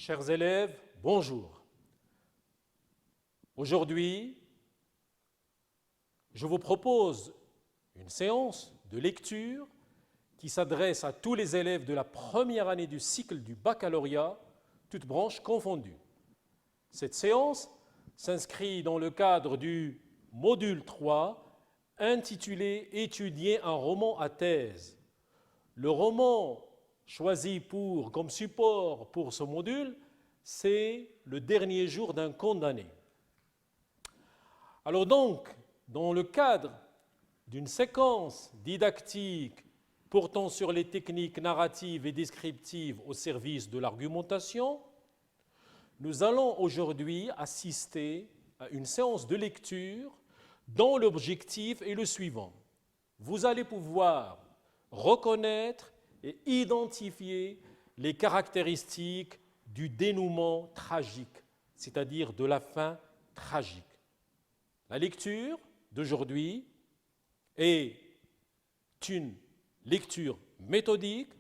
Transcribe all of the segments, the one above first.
Chers élèves, bonjour. Aujourd'hui, je vous propose une séance de lecture qui s'adresse à tous les élèves de la première année du cycle du baccalauréat, toutes branches confondues. Cette séance s'inscrit dans le cadre du module 3 intitulé « Étudier un roman à thèse ». Le roman choisi comme support pour ce module, c'est Le dernier jour d'un condamné. Alors donc, dans le cadre d'une séquence didactique portant sur les techniques narratives et descriptives au service de l'argumentation, nous allons aujourd'hui assister à une séance de lecture dont l'objectif est le suivant. Vous allez pouvoir reconnaître et identifier les caractéristiques du dénouement tragique, c'est-à-dire de la fin tragique. La lecture d'aujourd'hui est une lecture méthodique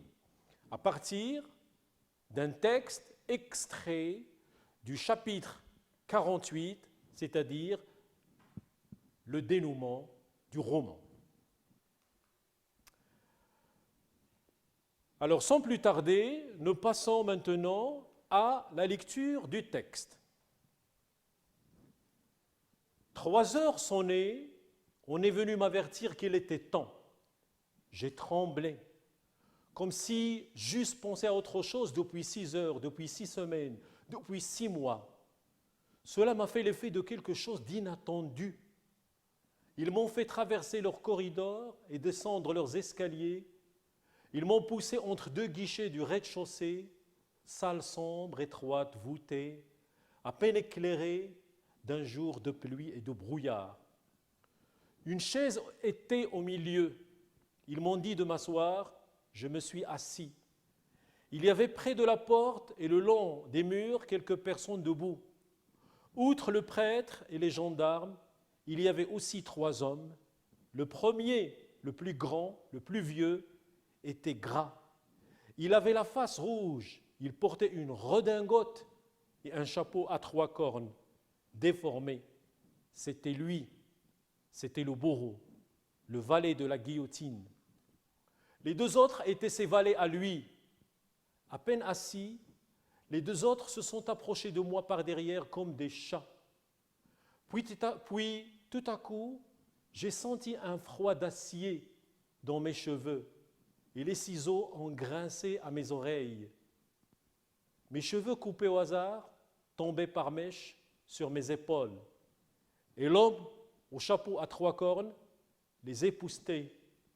à partir d'un texte extrait du chapitre 48, c'est-à-dire le dénouement du roman. Alors, sans plus tarder, nous passons maintenant à la lecture du texte. 3 heures sonnaient, on est venu m'avertir qu'il était temps. J'ai tremblé, comme si j'eusse pensé à autre chose depuis 6 heures, depuis 6 semaines, depuis 6 mois. Cela m'a fait l'effet de quelque chose d'inattendu. Ils m'ont fait traverser leurs corridors et descendre leurs escaliers. Ils m'ont poussé entre 2 guichets du rez-de-chaussée, salle sombre, étroite, voûtée, à peine éclairée d'un jour de pluie et de brouillard. Une chaise était au milieu. Ils m'ont dit de m'asseoir, je me suis assis. Il y avait près de la porte et le long des murs quelques personnes debout. Outre le prêtre et les gendarmes, il y avait aussi 3 hommes. Le premier, le plus grand, le plus vieux, était gras. Il avait la face rouge, il portait une redingote et un chapeau à 3 cornes, déformé. C'était lui, c'était le bourreau, le valet de la guillotine. Les 2 autres étaient ses valets à lui. À peine assis, les 2 autres se sont approchés de moi par derrière comme des chats. Puis tout à coup, j'ai senti un froid d'acier dans mes cheveux et les ciseaux ont grincé à mes oreilles. Mes cheveux coupés au hasard tombaient par mèches sur mes épaules et l'homme au chapeau à 3 cornes les époussetait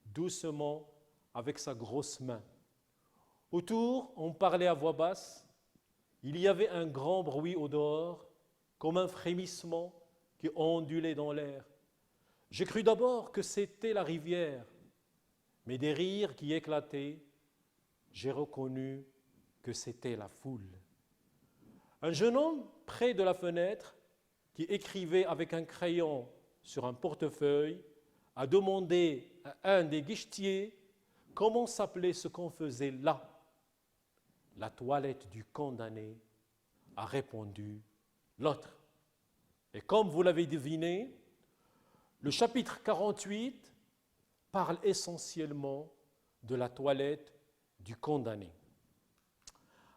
doucement avec sa grosse main. Autour, on parlait à voix basse. Il y avait un grand bruit au dehors, comme un frémissement qui ondulait dans l'air. J'ai cru d'abord que c'était la rivière, mais des rires qui éclataient, j'ai reconnu que c'était la foule. Un jeune homme près de la fenêtre, qui écrivait avec un crayon sur un portefeuille, a demandé à un des guichetiers comment s'appelait ce qu'on faisait là. La toilette du condamné, a répondu l'autre. Et comme vous l'avez deviné, le chapitre 48 parle essentiellement de la toilette du condamné.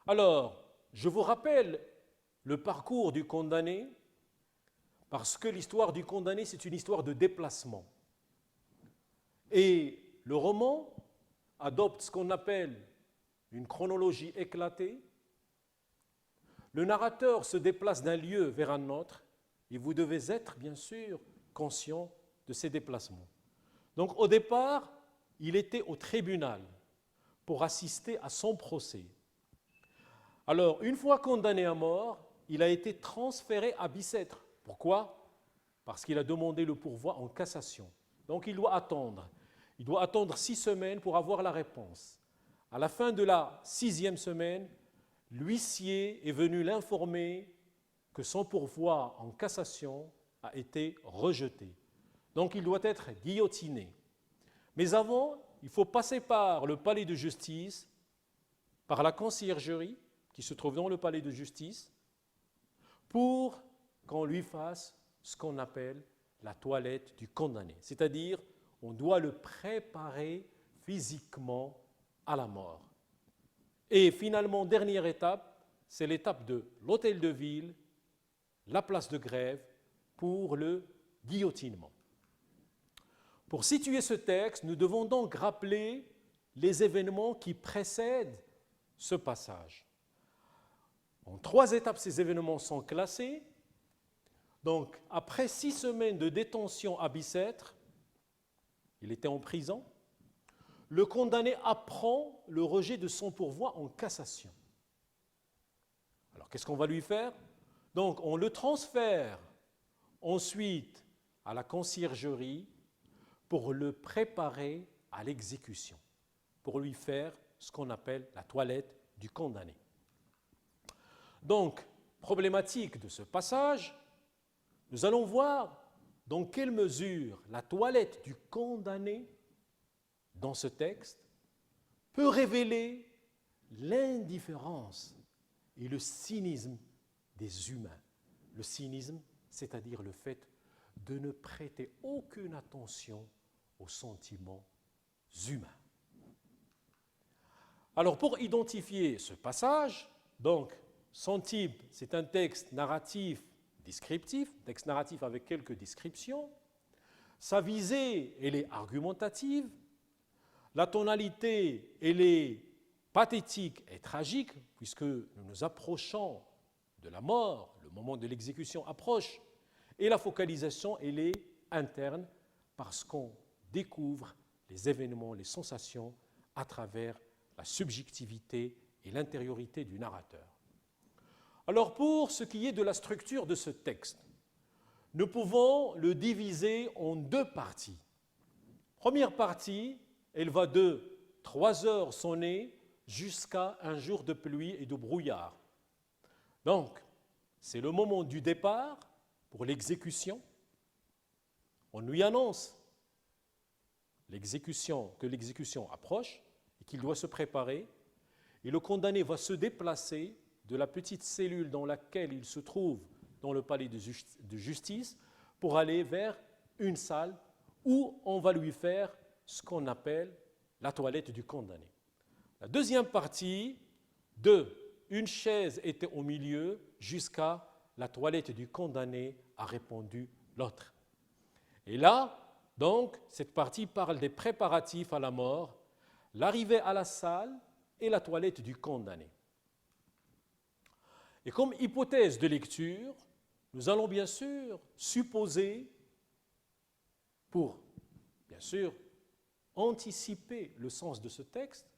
Alors, je vous rappelle le parcours du condamné, parce que l'histoire du condamné, c'est une histoire de déplacement. Et le roman adopte ce qu'on appelle une chronologie éclatée. Le narrateur se déplace d'un lieu vers un autre, et vous devez être, bien sûr, conscient de ces déplacements. Donc, au départ, il était au tribunal pour assister à son procès. Alors, une fois condamné à mort, il a été transféré à Bicêtre. Pourquoi? Parce qu'il a demandé le pourvoi en cassation. Donc, il doit attendre. Il doit attendre 6 semaines pour avoir la réponse. À la fin de la 6e semaine, l'huissier est venu l'informer que son pourvoi en cassation a été rejeté. Donc, il doit être guillotiné. Mais avant, il faut passer par le palais de justice, par la conciergerie, qui se trouve dans le palais de justice pour qu'on lui fasse ce qu'on appelle la toilette du condamné. C'est-à-dire, on doit le préparer physiquement à la mort. Et finalement, dernière étape, c'est l'étape de l'hôtel de ville, la place de Grève, pour le guillotinement. Pour situer ce texte, nous devons donc rappeler les événements qui précèdent ce passage. En 3 étapes, ces événements sont classés. Donc, après 6 semaines de détention à Bicêtre, il était en prison, le condamné apprend le rejet de son pourvoi en cassation. Alors, qu'est-ce qu'on va lui faire? Donc, on le transfère ensuite à la conciergerie pour le préparer à l'exécution, pour lui faire ce qu'on appelle la toilette du condamné. Donc, problématique de ce passage, nous allons voir dans quelle mesure la toilette du condamné dans ce texte peut révéler l'indifférence et le cynisme des humains. Le cynisme, c'est-à-dire le fait de ne prêter aucune attention aux sentiments humains. Alors, pour identifier ce passage, donc, son type, c'est un texte narratif descriptif, texte narratif avec quelques descriptions. Sa visée, elle est argumentative. La tonalité, elle est pathétique et tragique, puisque nous nous approchons de la mort, le moment de l'exécution approche. Et la focalisation, elle est interne, parce qu'on découvre les événements, les sensations à travers la subjectivité et l'intériorité du narrateur. Alors, pour ce qui est de la structure de ce texte, nous pouvons le diviser en 2 parties. Première partie, elle va de 3 heures sonnées jusqu'à un jour de pluie et de brouillard. Donc, c'est le moment du départ pour l'exécution. On lui annonce que l'exécution approche et qu'il doit se préparer. Et le condamné va se déplacer de la petite cellule dans laquelle il se trouve dans le palais de justice pour aller vers une salle où on va lui faire ce qu'on appelle la toilette du condamné. La deuxième partie, une chaise était au milieu jusqu'à la toilette du condamné, a répondu l'autre. Et là, donc, cette partie parle des préparatifs à la mort, l'arrivée à la salle et la toilette du condamné. Et comme hypothèse de lecture, nous allons bien sûr supposer, pour bien sûr anticiper le sens de ce texte,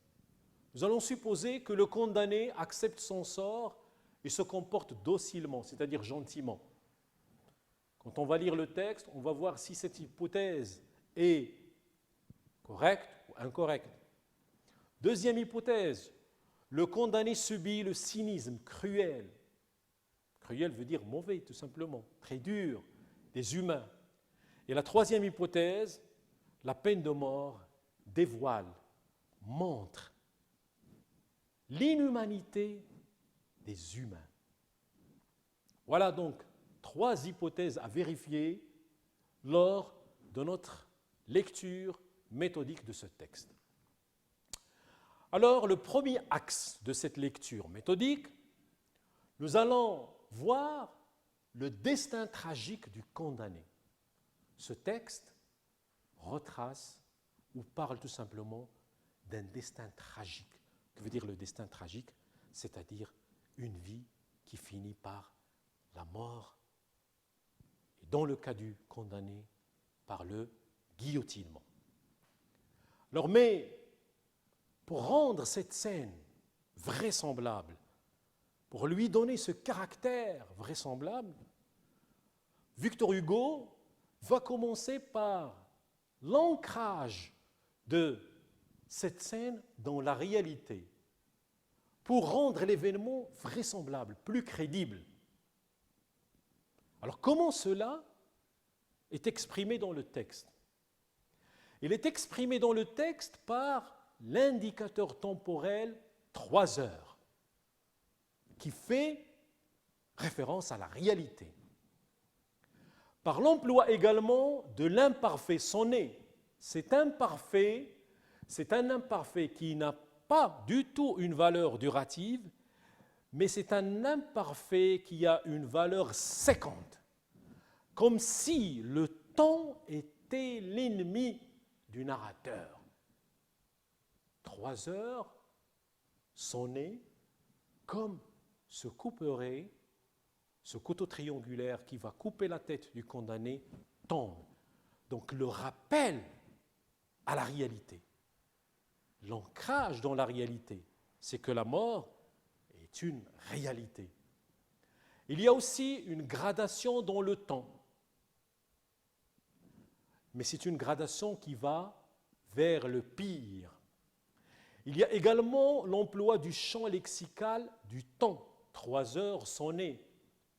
nous allons supposer que le condamné accepte son sort et se comporte docilement, c'est-à-dire gentiment. Quand on va lire le texte, on va voir si cette hypothèse est correcte ou incorrecte. Deuxième hypothèse, le condamné subit le cynisme cruel. Cruel veut dire mauvais, tout simplement, très dur, des humains. Et la troisième hypothèse, la peine de mort dévoile, montre l'inhumanité des humains. Voilà donc 3 hypothèses à vérifier lors de notre lecture méthodique de ce texte. Alors, le premier axe de cette lecture méthodique, nous allons voir le destin tragique du condamné. Ce texte retrace ou parle tout simplement d'un destin tragique. Que veut dire le destin tragique? C'est-à-dire une vie qui finit par la mort, et dans le cas du condamné, par le guillotinement. Alors, mais pour rendre cette scène vraisemblable, pour lui donner ce caractère vraisemblable, Victor Hugo va commencer par l'ancrage de cette scène dans la réalité, pour rendre l'événement vraisemblable, plus crédible. Alors comment cela est exprimé dans le texte? Il est exprimé dans le texte par l'indicateur temporel 3 heures. qui fait référence à la réalité. Par l'emploi également de l'imparfait sonné. C'est un imparfait qui n'a pas du tout une valeur durative, mais c'est un imparfait qui a une valeur séquente, comme si le temps était l'ennemi du narrateur. 3 heures sonnées comme se couperait ce couteau triangulaire qui va couper la tête du condamné tombe. Donc le rappel à la réalité, l'ancrage dans la réalité, c'est que la mort est une réalité. Il y a aussi une gradation dans le temps, mais c'est une gradation qui va vers le pire. Il y a également l'emploi du champ lexical du temps. 3 heures sonnées,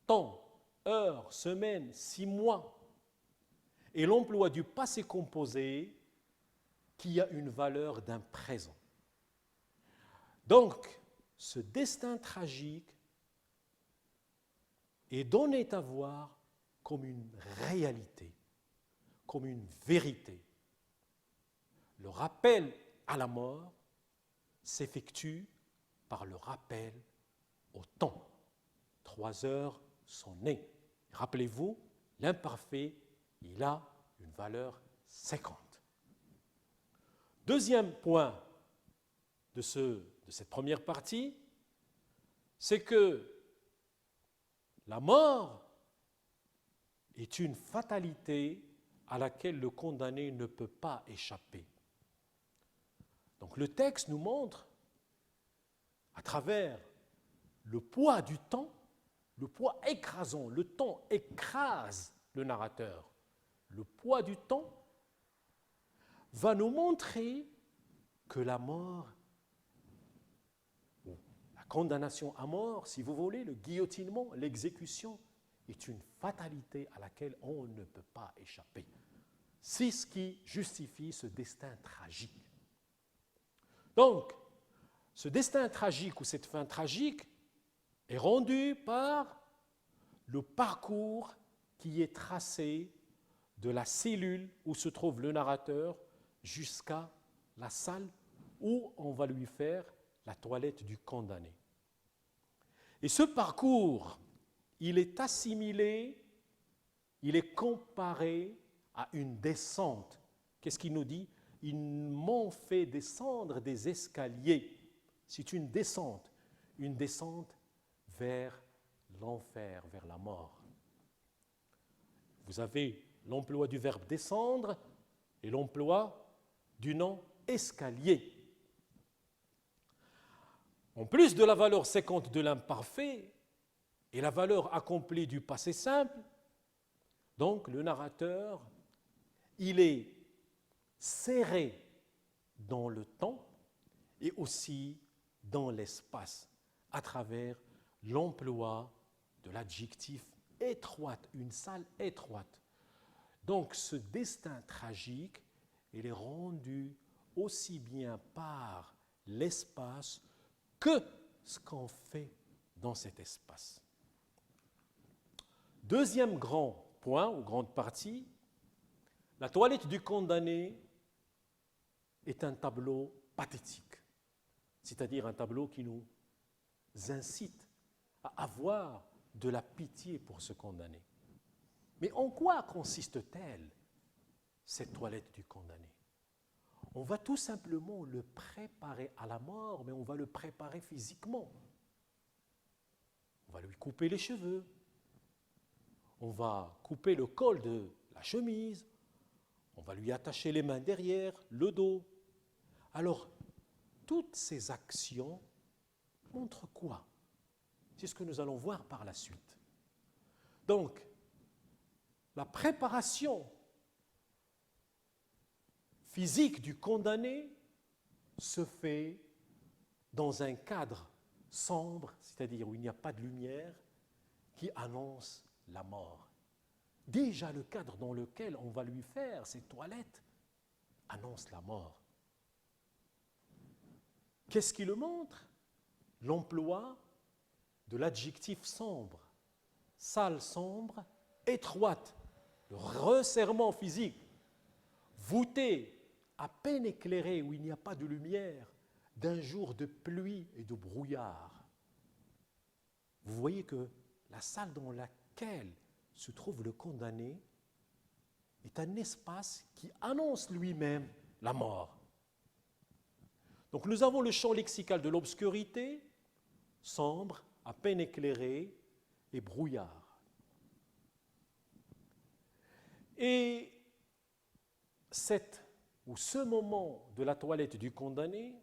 temps, heure, semaine, 6 mois. Et l'emploi du passé composé qui a une valeur d'un présent. Donc, ce destin tragique est donné à voir comme une réalité, comme une vérité. Le rappel à la mort s'effectue par le rappel au temps. 3 heures sont nées. Rappelez-vous, l'imparfait, il a une valeur séquente. Deuxième point de cette première partie, c'est que la mort est une fatalité à laquelle le condamné ne peut pas échapper. Donc le texte nous montre, à travers le poids du temps, le poids écrasant, le temps écrase le narrateur. Le poids du temps va nous montrer que la mort, ou la condamnation à mort, si vous voulez, le guillotinement, l'exécution, est une fatalité à laquelle on ne peut pas échapper. C'est ce qui justifie ce destin tragique. Donc, ce destin tragique ou cette fin tragique est rendu par le parcours qui est tracé de la cellule où se trouve le narrateur jusqu'à la salle où on va lui faire la toilette du condamné. Et ce parcours, il est assimilé, il est comparé à une descente. Qu'est-ce qu'il nous dit ? Ils m'ont fait descendre des escaliers. C'est une descente vers l'enfer, vers la mort. Vous avez l'emploi du verbe descendre et l'emploi du nom escalier. En plus de la valeur séquente de l'imparfait et la valeur accomplie du passé simple, donc le narrateur, il est serré dans le temps et aussi dans l'espace à travers l'emploi de l'adjectif étroite, une salle étroite. Donc ce destin tragique, il est rendu aussi bien par l'espace que ce qu'on fait dans cet espace. Deuxième grand point ou grande partie, la toilette du condamné est un tableau pathétique, c'est-à-dire un tableau qui nous incite à avoir de la pitié pour ce condamné. Mais en quoi consiste-t-elle, cette toilette du condamné ? On va tout simplement le préparer à la mort, mais on va le préparer physiquement. On va lui couper les cheveux, on va couper le col de la chemise, on va lui attacher les mains derrière, le dos. Alors, toutes ces actions montrent quoi ? C'est ce que nous allons voir par la suite. Donc, la préparation physique du condamné se fait dans un cadre sombre, c'est-à-dire où il n'y a pas de lumière, qui annonce la mort. Déjà, le cadre dans lequel on va lui faire ces toilettes annonce la mort. Qu'est-ce qui le montre ? L'emploi de l'adjectif sombre. Salle sombre, étroite, le resserrement physique, voûtée, à peine éclairée, où il n'y a pas de lumière, d'un jour de pluie et de brouillard. Vous voyez que la salle dans laquelle se trouve le condamné est un espace qui annonce lui-même la mort. Donc nous avons le champ lexical de l'obscurité, sombre, à peine éclairé et brouillard. Et ce moment de la toilette du condamné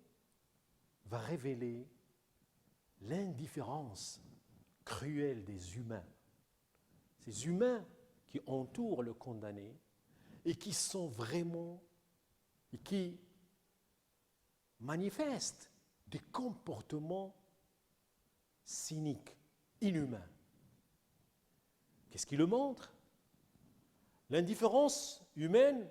va révéler l'indifférence cruelle des humains. Ces humains qui entourent le condamné et qui sont vraiment, et qui manifestent des comportements cyniques, inhumains. Qu'est-ce qui le montre? L'indifférence humaine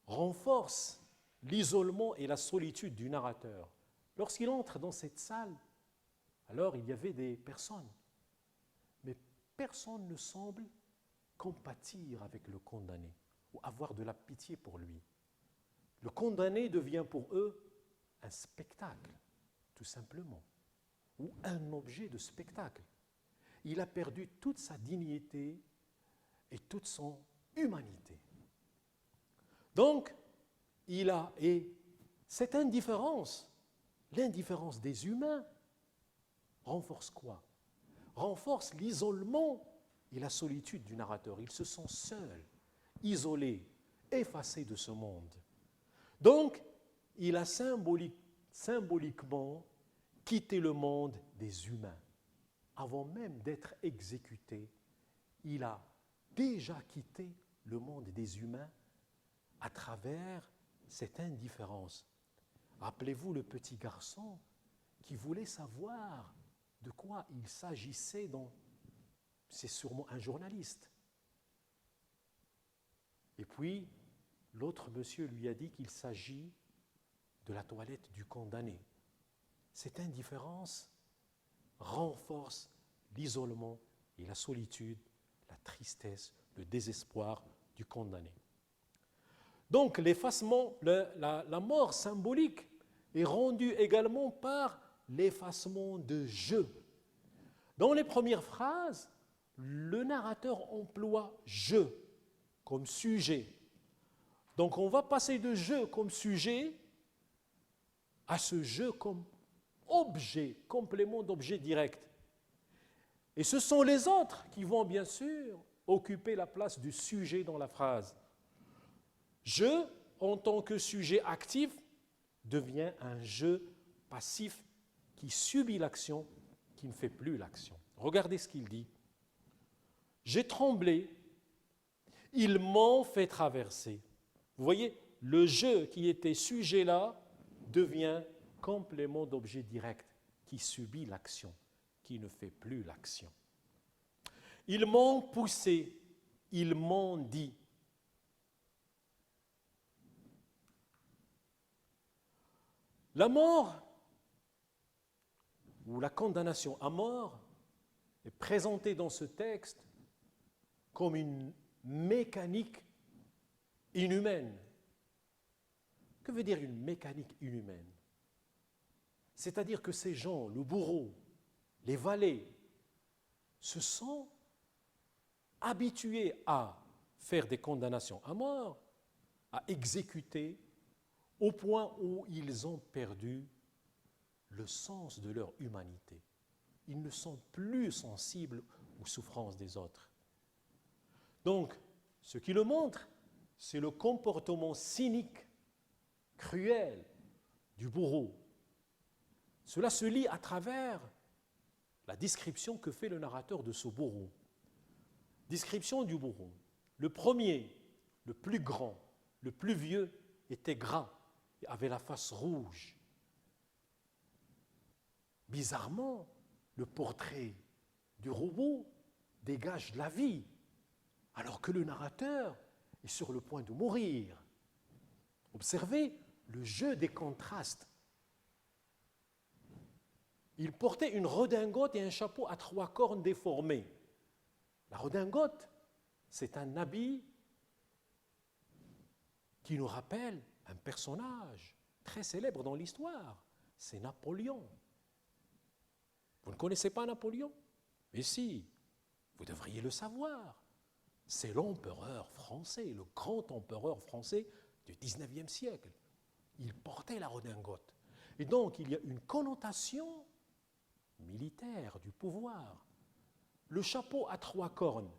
renforce l'isolement et la solitude du narrateur. Lorsqu'il entre dans cette salle, alors il y avait des personnes, mais personne ne semble compatir avec le condamné ou avoir de la pitié pour lui. Le condamné devient pour eux un spectacle, tout simplement, ou un objet de spectacle. Il a perdu toute sa dignité et toute son humanité. Donc, et cette indifférence, l'indifférence des humains, renforce quoi? Renforce l'isolement et la solitude du narrateur. Il se sent seul, isolé, effacé de ce monde. Donc, il a symboliquement quitté le monde des humains. Avant même d'être exécuté, il a déjà quitté le monde des humains à travers cette indifférence. Rappelez-vous le petit garçon qui voulait savoir de quoi il s'agissait. C'est sûrement un journaliste. Et puis, l'autre monsieur lui a dit qu'il s'agit de la toilette du condamné. Cette indifférence renforce l'isolement et la solitude, la tristesse, le désespoir du condamné. Donc l'effacement, la mort symbolique est rendue également par l'effacement de je. Dans les premières phrases, le narrateur emploie je comme sujet. Donc on va passer de je comme sujet à ce je comme objet, complément d'objet direct. Et ce sont les autres qui vont bien sûr occuper la place du sujet dans la phrase. Je, en tant que sujet actif, devient un je passif qui subit l'action, qui ne fait plus l'action. Regardez ce qu'il dit. J'ai tremblé, ils m'ont fait traverser. Vous voyez, le je qui était sujet là devient complément d'objet direct qui subit l'action, qui ne fait plus l'action. Ils m'ont poussé, ils m'ont dit. La mort ou la condamnation à mort est présentée dans ce texte comme une mécanique inhumaine. Que veut dire une mécanique inhumaine? C'est-à-dire que ces gens, le bourreau, les valets, se sont habitués à faire des condamnations à mort, à exécuter, au point où ils ont perdu le sens de leur humanité. Ils ne sont plus sensibles aux souffrances des autres. Donc, ce qui le montre, c'est le comportement cynique, cruel du bourreau. Cela se lit à travers la description que fait le narrateur de ce bourreau. Description du bourreau. Le premier, le plus grand, le plus vieux, était gras et avait la face rouge. Bizarrement, le portrait du robot dégage la vie, alors que le narrateur est sur le point de mourir. Observez le jeu des contrastes. Il portait une redingote et un chapeau à 3 cornes déformés. La redingote, c'est un habit qui nous rappelle un personnage très célèbre dans l'histoire. C'est Napoléon. Vous ne connaissez pas Napoléon? Mais si, vous devriez le savoir. C'est l'empereur français, le grand empereur français du 19e siècle. Il portait la redingote. Et donc, il y a une connotation militaire du pouvoir. Le chapeau à 3 cornes,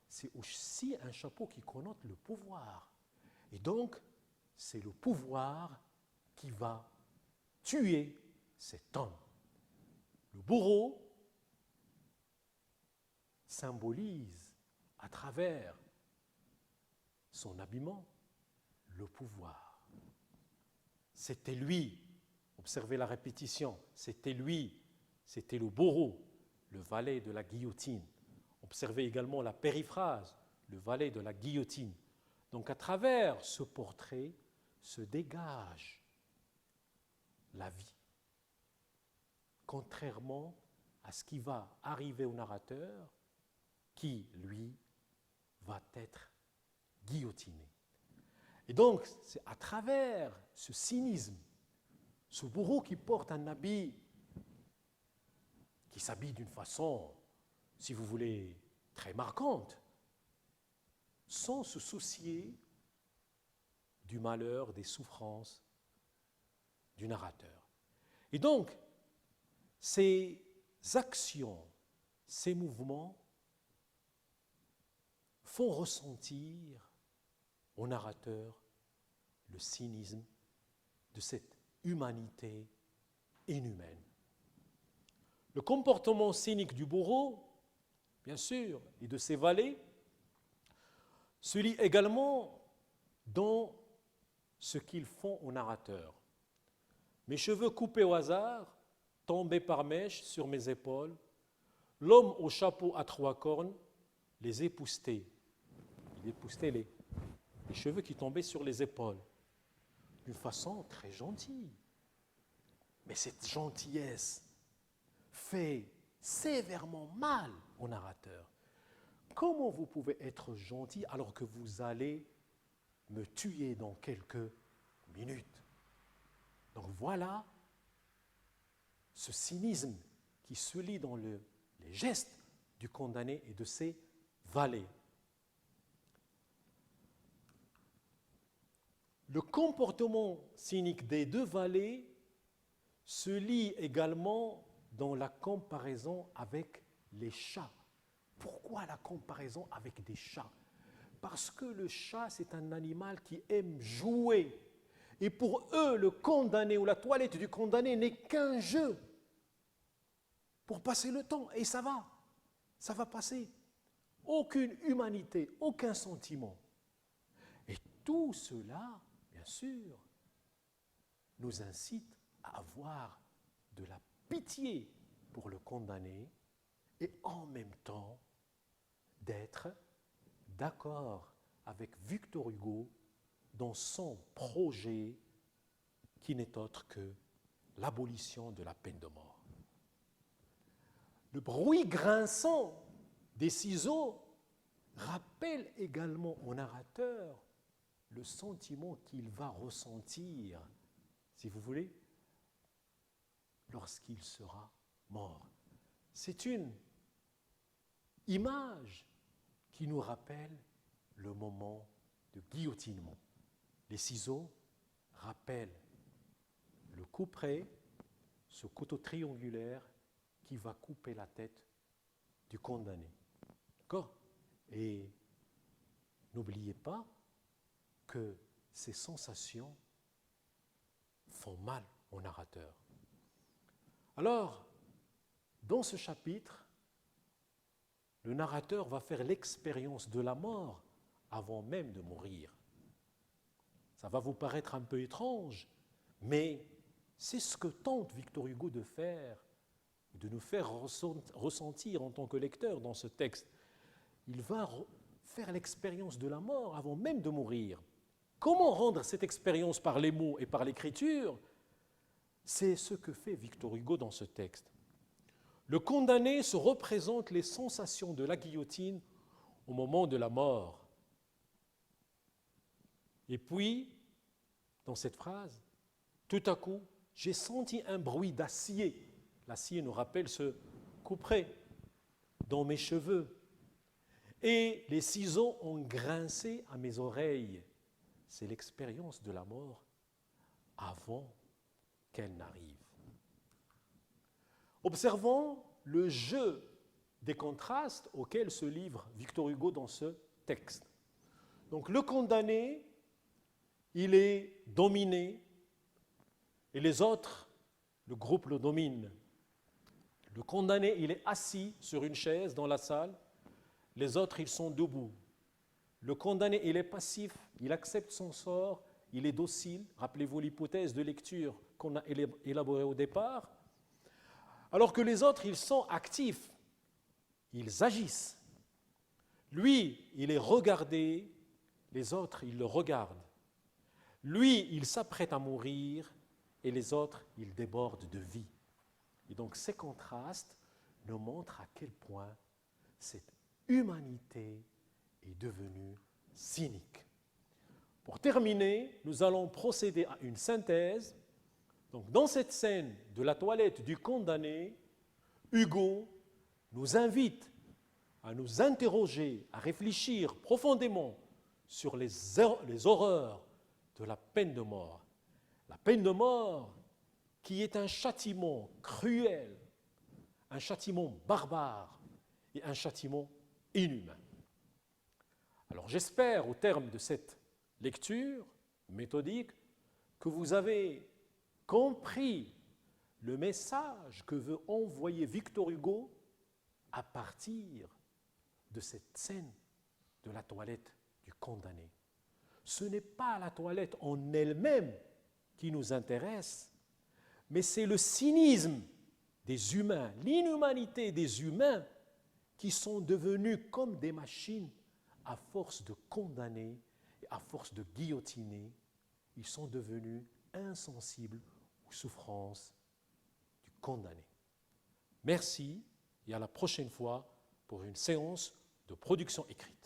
c'est aussi un chapeau qui connote le pouvoir. Et donc, c'est le pouvoir qui va tuer cet homme. Le bourreau symbolise à travers son habillement le pouvoir. C'était lui, observez la répétition, c'était lui, c'était le bourreau, le valet de la guillotine. Observez également la périphrase, le valet de la guillotine. Donc à travers ce portrait se dégage la vie, contrairement à ce qui va arriver au narrateur, qui, lui, va être guillotiné. Et donc, c'est à travers ce cynisme, ce bourreau qui porte un habit, qui s'habille d'une façon, si vous voulez, très marquante, sans se soucier du malheur, des souffrances du narrateur. Et donc, ces actions, ces mouvements font ressentir au narrateur le cynisme de cette humanité inhumaine. Le comportement cynique du bourreau, bien sûr, et de ses valets, se lit également dans ce qu'ils font au narrateur. Mes cheveux coupés au hasard, tombés par mèches sur mes épaules, l'homme au chapeau à 3 cornes les époussetait. Il époussetait les cheveux qui tombaient sur les épaules, d'une façon très gentille. Mais cette gentillesse fait sévèrement mal au narrateur. Comment vous pouvez être gentil alors que vous allez me tuer dans quelques minutes? Donc voilà ce cynisme qui se lit dans les gestes du condamné et de ses valets. Le comportement cynique des 2 valets se lit également dans la comparaison avec les chats. Pourquoi la comparaison avec des chats? Parce que le chat, c'est un animal qui aime jouer. Et pour eux, le condamné ou la toilette du condamné n'est qu'un jeu pour passer le temps. Et ça va passer. Aucune humanité, aucun sentiment. Et tout cela, bien sûr, nous incite à avoir de la pitié pour le condamné et en même temps d'être d'accord avec Victor Hugo dans son projet qui n'est autre que l'abolition de la peine de mort. Le bruit grinçant des ciseaux rappelle également au narrateur le sentiment qu'il va ressentir, si vous voulez, lorsqu'il sera mort. C'est une image qui nous rappelle le moment de guillotinement. Les ciseaux rappellent le couperet, ce couteau triangulaire qui va couper la tête du condamné. D'accord? Et n'oubliez pas que ces sensations font mal au narrateur. Alors, dans ce chapitre, le narrateur va faire l'expérience de la mort avant même de mourir. Ça va vous paraître un peu étrange, mais c'est ce que tente Victor Hugo de faire, de nous faire ressentir en tant que lecteur dans ce texte. Il va faire l'expérience de la mort avant même de mourir. Comment rendre cette expérience par les mots et par l'écriture? C'est ce que fait Victor Hugo dans ce texte. le condamné se représente les sensations de la guillotine au moment de la mort. Et puis, dans cette phrase, tout à coup, j'ai senti un bruit d'acier. L'acier nous rappelle ce couperet dans mes cheveux. Et les ciseaux ont grincé à mes oreilles. C'est l'expérience de la mort avant qu'elle n'arrive. Observons le jeu des contrastes auxquels se livre Victor Hugo dans ce texte. Donc le condamné, il est dominé et les autres, le groupe le domine. Le condamné, il est assis sur une chaise dans la salle, les autres, ils sont debout. Le condamné, il est passif, il accepte son sort, il est docile. Rappelez-vous l'hypothèse de lecture qu'on a élaborée au départ. Alors que les autres, ils sont actifs, ils agissent. Lui, il est regardé, les autres, ils le regardent. Lui, il s'apprête à mourir et les autres, ils débordent de vie. Et donc ces contrastes nous montrent à quel point cette humanité est devenue cynique. Pour terminer, nous allons procéder à une synthèse. Donc, dans cette scène de la toilette du condamné, Hugo nous invite à nous interroger, à réfléchir profondément sur les horreurs de la peine de mort. La peine de mort qui est un châtiment cruel, un châtiment barbare et un châtiment inhumain. Alors j'espère, au terme de cette lecture méthodique, que vous avez compris le message que veut envoyer Victor Hugo à partir de cette scène de la toilette du condamné. Ce n'est pas la toilette en elle-même qui nous intéresse, mais c'est le cynisme des humains, l'inhumanité des humains qui sont devenus comme des machines à force de condamner et à force de guillotiner. Ils sont devenus insensibles aux souffrances du condamné. Merci et à la prochaine fois pour une séance de production écrite.